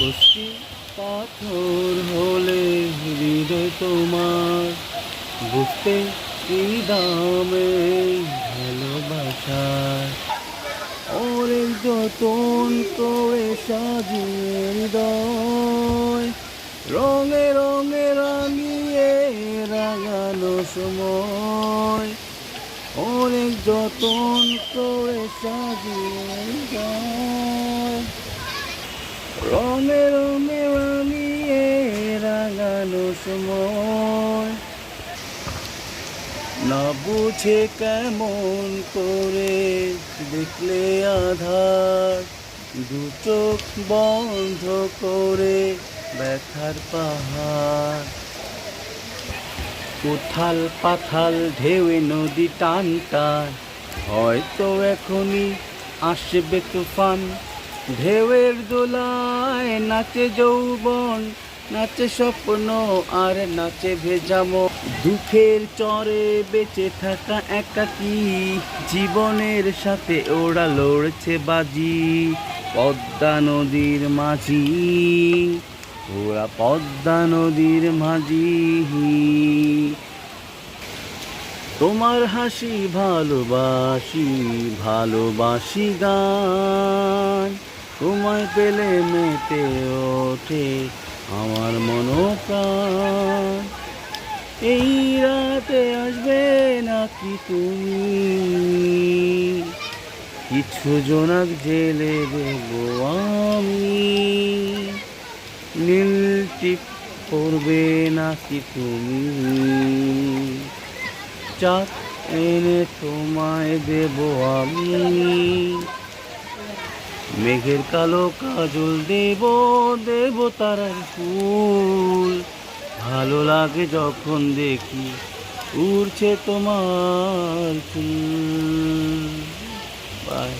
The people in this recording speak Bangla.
কষ্টি পাথর হলে হৃদয় তোমার বুঝতে কি দামে ভালোবাসার অনেক যতন করে সাজিয়ে হৃদয় রঙে রঙে রাঙিয়ে রাঙানো সময় অনেক যতন করে সাজিয়ে হৃদয় রঙে রঙে রাঙিয়ে রাঙানো সময় না বুঝে কেমন করে দেখলে আধার দু চোখ বন্ধ করে ব্যথার পাহাড় উথাল পাথাল ঢেউয়ে নদী টান টান হয়তো এখনই আসবে তুফান ঢেউয়ের দোলায় নাচে যৌবন নাচে স্বপ্ন আর নাচে ভেজামো দুঃখের চরে বেঁচে থাকা একাকী জীবনের সাথে ওরা লড়ছে বাজি পদ্মা নদীর মাঝি ওরা পদ্মা নদীর মাঝি তোমার হাসি ভালোবাসি ভালোবাসি গান তোমায় পেলে মেতে ওঠে আমার মনোপ্রাণ এই রাতে আসবে নাকি তুমি কিছু জোনাক জেলে দেবো আমি নীল টিপ পড়বে নাকি তুমি চাঁদ এনে তোমায় দেব আমি মেঘের কালো কাজল দেব দেব তারার ফুল ভালো লাগে যখন দেখি উড়ছে তোমার ফুল বাই।